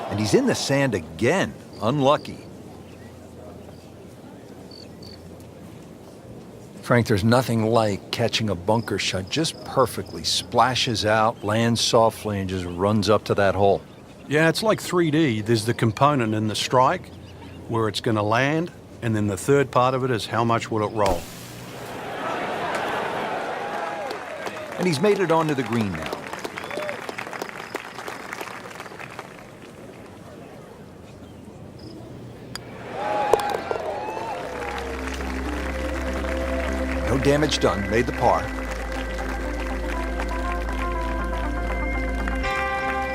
And he's in the sand again. Unlucky. Frank, there's nothing like catching a bunker shot just perfectly. Splashes out, lands softly, and just runs up to that hole. Yeah, it's like 3D. There's the component in the strike where it's going to land, and then the third part of it is how much will it roll. And he's made it onto the green now. No damage done, made the par.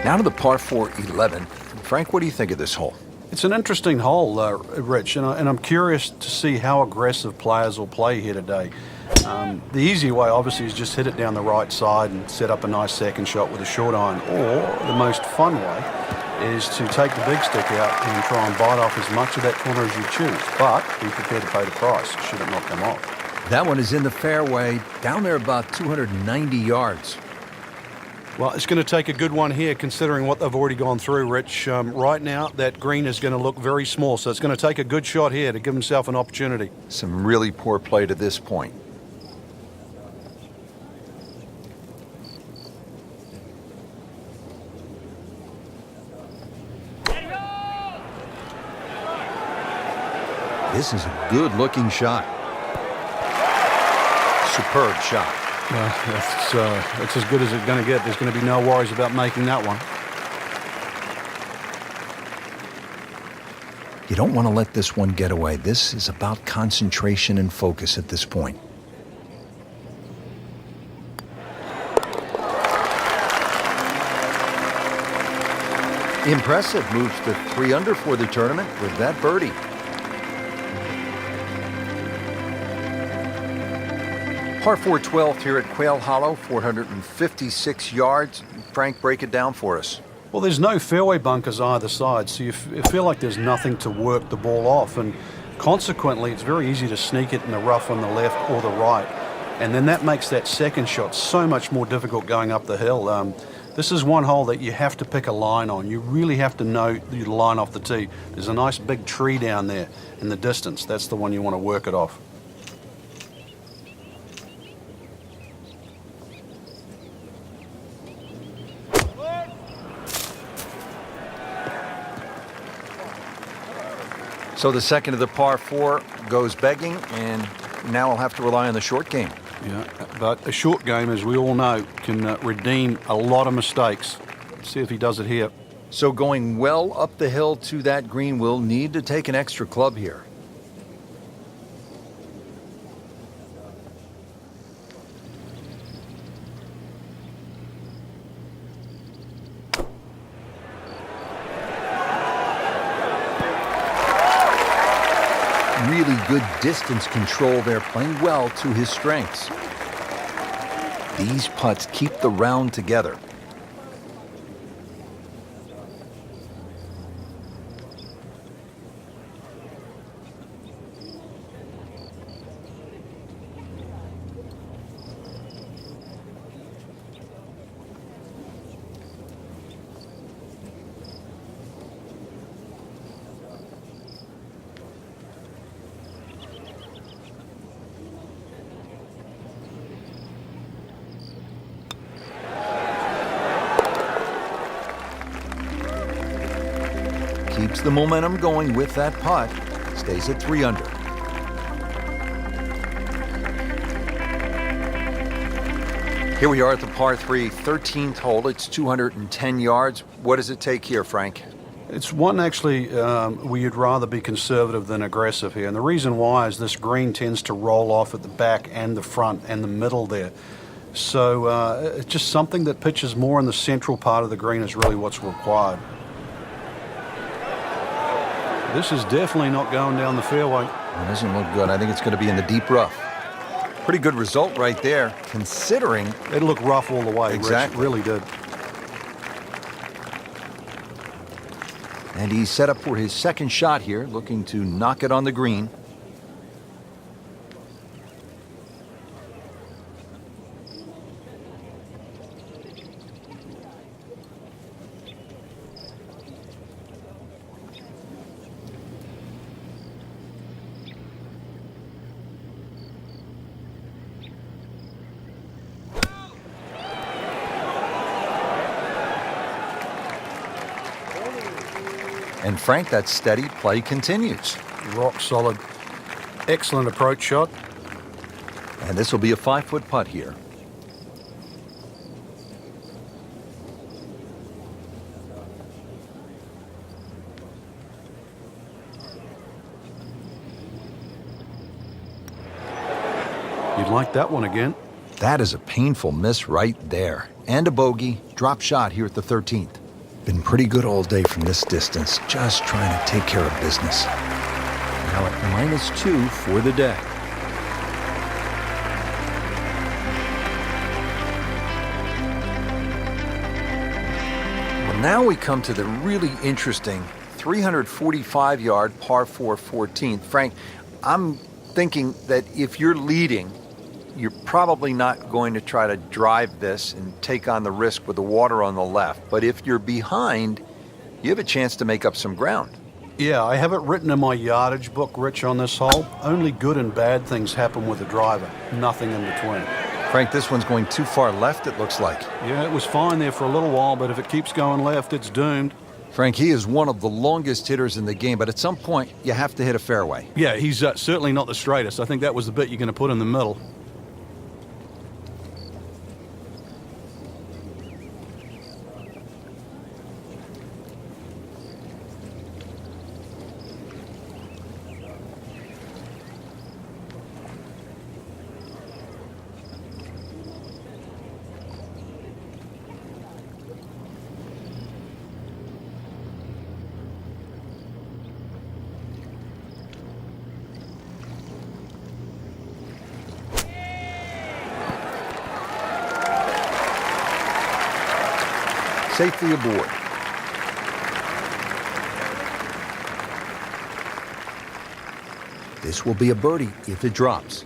Now to the par 4 11. Frank, what do you think of this hole? It's an interesting hole, Rich, and I'm curious to see how aggressive players will play here today. The easy way, obviously, is just hit it down the right side and set up a nice second shot with a short iron. Or the most fun way is to take the big stick out and try and bite off as much of that corner as you choose. But be prepared to pay the price should it not come off. That one is in the fairway, down there about 290 yards. Well, it's going to take a good one here, considering what they've already gone through, Rich. Right now, that green is going to look very small, so it's going to take a good shot here to give himself an opportunity. Some really poor play to this point. This is a good-looking shot. Superb shot. It's as good as it's going to get. There's going to be no worries about making that one. You don't want to let this one get away. This is about concentration and focus at this point. Impressive. Moves to 3 under for the tournament with that birdie. Par 4 12th here at Quail Hollow, 456 yards. Frank, break it down for us. Well, there's no fairway bunkers either side, so you feel like there's nothing to work the ball off, and consequently, it's very easy to sneak it in the rough on the left or the right, and then that makes that second shot so much more difficult going up the hill. This is one hole that you have to pick a line on. You really have to know your line off the tee. There's a nice big tree down there in the distance. That's the one you want to work it off. So the second of the par 4 goes begging, and now I'll have to rely on the short game. Yeah, but a short game, as we all know, can redeem a lot of mistakes. Let's see if he does it here. So going well up the hill to that green, will need to take an extra club here. Really good distance control there, playing well to his strengths. These putts keep the round together. Keeps the momentum going with that putt. Stays at 3 under. Here we are at the par 3, 13th hole. It's 210 yards. What does it take here, Frank? It's one actually where you'd rather be conservative than aggressive here. And the reason why is this green tends to roll off at the back and the front and the middle there. So it's just something that pitches more in the central part of the green is really what's required. This is definitely not going down the fairway. It doesn't look good. I think it's going to be in the deep rough. Pretty good result right there, considering... It looked rough all the way, Exactly. Rich. It really did. And he's set up for his second shot here, looking to knock it on the green. And Frank, that steady play continues. Rock solid. Excellent approach shot. And this will be a 5-foot putt here. You'd like that one again. That is a painful miss right there. And a bogey, drop shot here at the 13th. Been pretty good all day from this distance, just trying to take care of business. Now at -2 for the day. Well, now we come to the really interesting 345-yard par 4 14th. Frank, I'm thinking that if you're leading, you're probably not going to try to drive this and take on the risk with the water on the left. But if you're behind, you have a chance to make up some ground. Yeah, I have it written in my yardage book, Rich, on this hole. Only good and bad things happen with the driver. Nothing in between. Frank, this one's going too far left, it looks like. Yeah, it was fine there for a little while, but if it keeps going left, it's doomed. Frank, he is one of the longest hitters in the game, but at some point, you have to hit a fairway. Yeah, he's certainly not the straightest. I think that was the bit you're going to put in the middle. Safely aboard. This will be a birdie if it drops.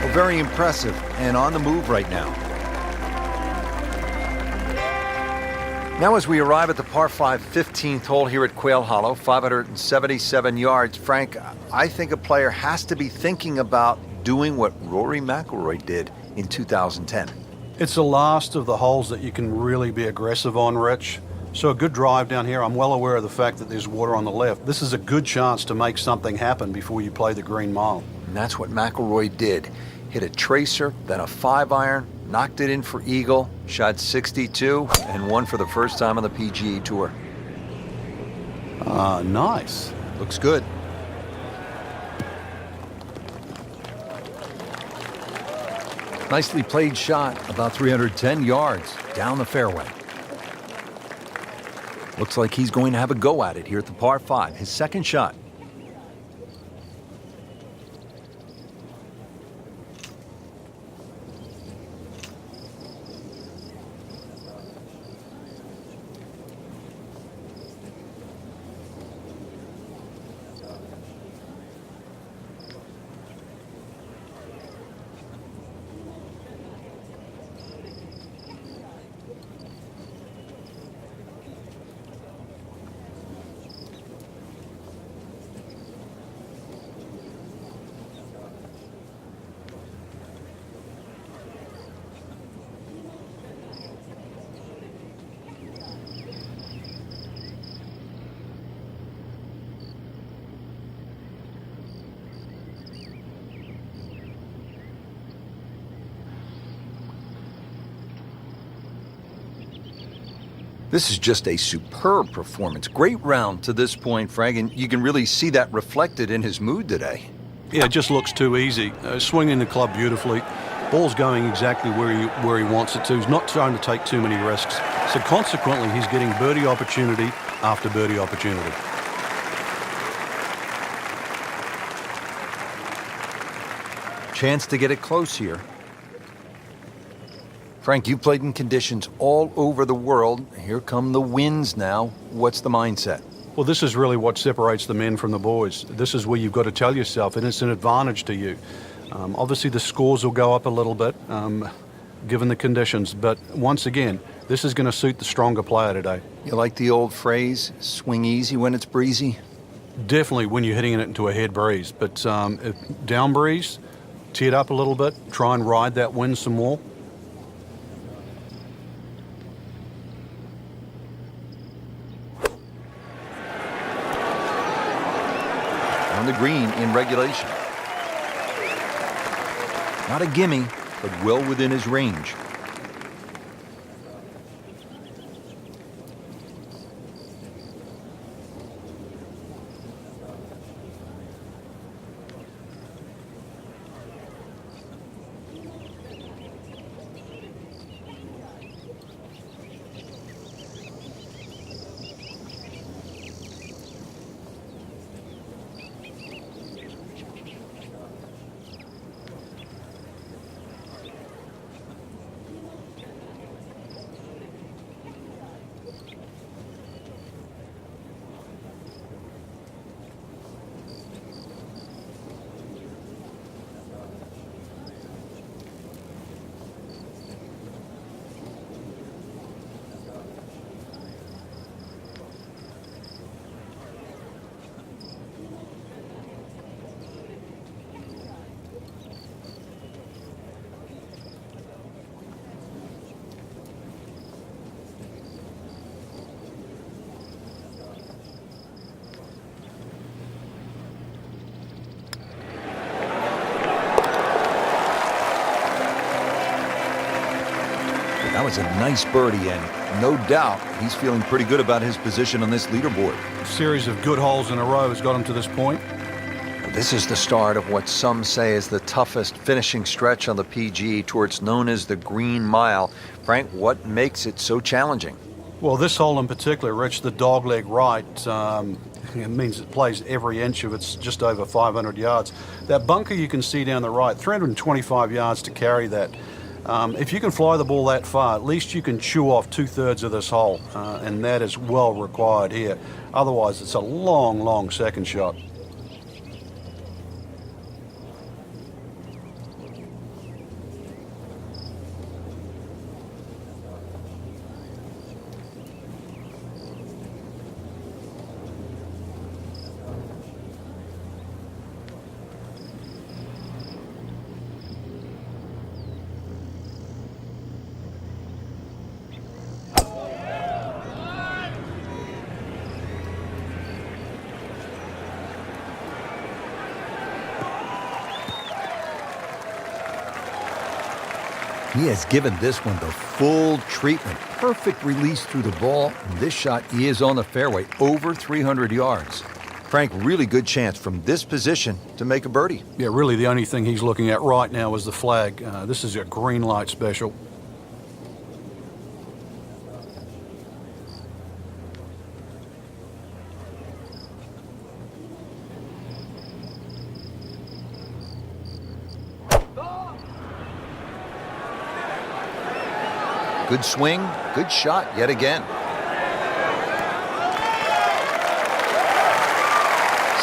Well, very impressive and on the move right now. Now as we arrive at the par 5 15th hole here at Quail Hollow, 577 yards, Frank, I think a player has to be thinking about doing what Rory McIlroy did in 2010. It's the last of the holes that you can really be aggressive on, Rich. So a good drive down here. I'm well aware of the fact that there's water on the left. This is a good chance to make something happen before you play the green mile. And that's what McIlroy did. Hit a tracer, then a 5-iron, knocked it in for eagle, shot 62, and won for the first time on the PGA Tour. Nice. Looks good. Nicely played shot, about 310 yards down the fairway. Looks like he's going to have a go at it here at the par 5, his second shot. This is just a superb performance. Great round to this point, Frank, and you can really see that reflected in his mood today. Yeah, it just looks too easy. Swinging the club beautifully. Ball's going exactly where he wants it to. He's not trying to take too many risks. So consequently, he's getting birdie opportunity after birdie opportunity. Chance to get it close here. Frank, you played in conditions all over the world. Here come the winds now. What's the mindset? Well, this is really what separates the men from the boys. This is where you've got to tell yourself, and it's an advantage to you. Obviously, the scores will go up a little bit, given the conditions. But once again, This is going to suit the stronger player today. You like the old phrase, swing easy when it's breezy? Definitely when you're hitting it into a head breeze, but if down breeze, tee it up a little bit, try and ride that wind some more. On the green in regulation. Not a gimme, but well within his range. That was a nice birdie, and no doubt he's feeling pretty good about his position on this leaderboard. A series of good holes in a row has got him to this point. This is the start of what some say is the toughest finishing stretch on the PGA Tour. It's known as the Green Mile. Frank, what makes it so challenging? Well, this hole in particular, Rich, the dogleg right, it means it plays every inch of it's just over 500 yards. That bunker you can see down the right, 325 yards to carry that. If you can fly the ball that far, at least you can chew off 2/3 of this hole, and that is well required here. Otherwise, it's a long, long second shot. He has given this one the full treatment. Perfect release through the ball. And this shot is on the fairway, over 300 yards. Frank, really good chance from this position to make a birdie. Yeah, really the only thing he's looking at right now is the flag. This is a green light special. Good swing, good shot yet again.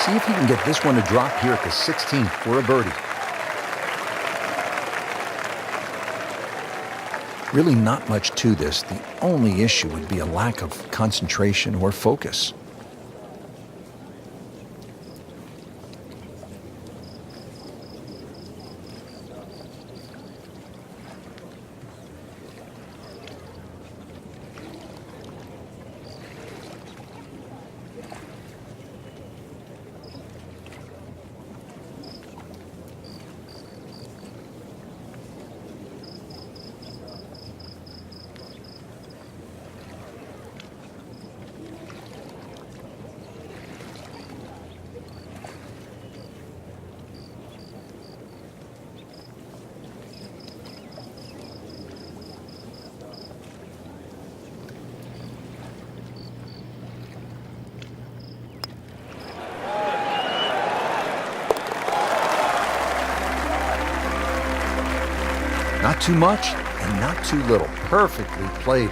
See if he can get this one to drop here at the 16th for a birdie. Really not much to this. The only issue would be a lack of concentration or focus. Not too much and not too little. Perfectly played.